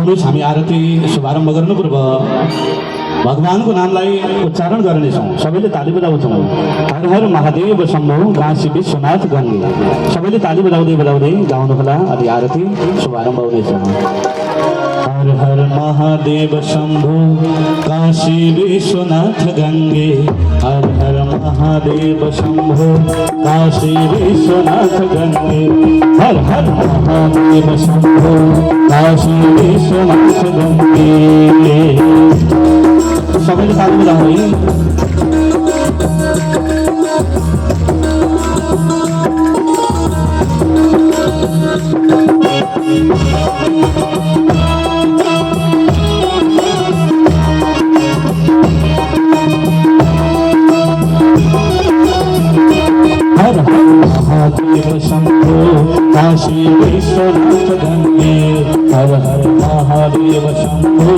आउनुहोस् हामी आरती शुभारम्भ गर्नु पूर्व भगवानको नामलाई उच्चारण गर्नेछौँ। सबैले ताली बजाउँछौँ। हर हर महादेव शम्भो काशी विश्वनाथ गङ्गे। सबैले ताली बजाउँदै बजाउँदै गाउनुहोला अनि आरती शुभारम्भ हुनेछ। हर हर महादेव शम्भो काशी विश्वनाथ गङ्गे। हर हर महादेव शम्भो काशी विश्वनाथ गङ्गे। हर हर महादेव शम्भो काशी विश्वनाथ गङ्गे। सबैले ताली बजाउँ हर हर महादेव शम्भो काशी विश्वनाथ गङ्गे। हर हर महादेव शम्भो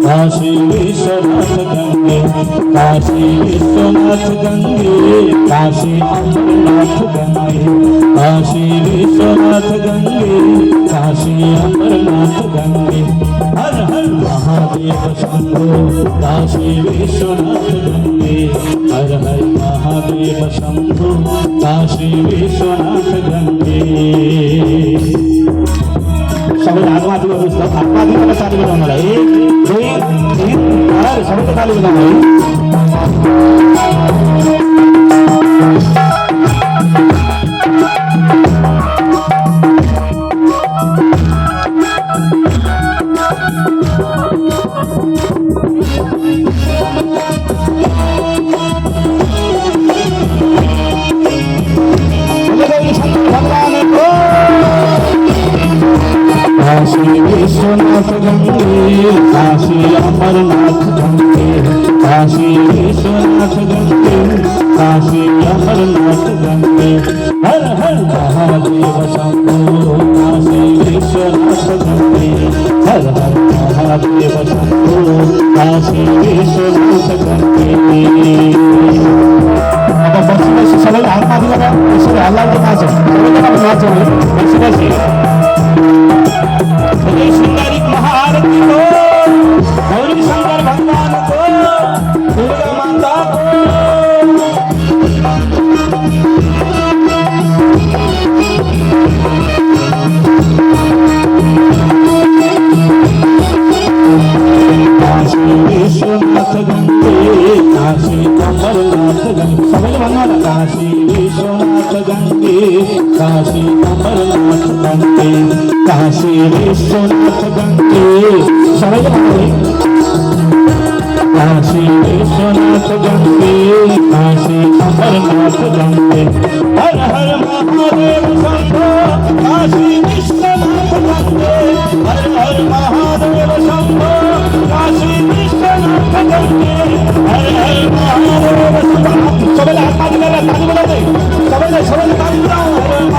काशी विश्वनाथ गङ्गे। काशी विश्वनाथ गङ्गे काशी अमरनाथ गङ्गे। काशी विश्वनाथ गङ्गे काशी अमरनाथ गङ्गे। हर हर महादेव शम्भो काशी विश्वनाथ गङ्गे। हर हर महादेव शम्भो काशी विश्वनाथ गङ्गे। सबैले हातमाथि गर्नुहोस् त। हातमाथि गरेर ताली बजाउनुलाई 1 2 3 4 सबैले ताली बजाउनु काशी विश्वनाथ गङ्गे काशी अमरनाथ गङ्गे। काशी विश्वनाथ गङ्गे काशी अमरनाथ गङ्गे। हर हर महादेव शम्भो काशी विश्वनाथ गङ्गे। हर हर महादेव शम्भो काशी विश्वनाथ गङ्गे। अब बसी बसी सबैले हातमाथि गरेर यसरी हल्लाउँदै नाचौँ। सबैजना नाचौँ बसी बसी। श्रृंगारिक महाआरती को गौरी शंकर भगवान को दुर्गा माता को। काशी विश्वनाथ गङ्गे काशी अमरनाथ गङ्गे। सबैले भन्नु काशी विश्वनाथ गङ्गे काशी अमरनाथ गङ्गे। काशी विश्वनाथ गङ्गे सबैले भन्नु काशी विश्वनाथ गङ्गे काशी अमरनाथ गङ्गे। हर हर महादेव शम्भो काशी विश्वनाथ गङ्गे। हर हर महादेव शम्भो काशी विश्वनाथ गङ्गे। हर हर महादेव शम्भो। सबैले हातमाथि गरेर ताली बजाउँदै सबैले ताली बजाउँ।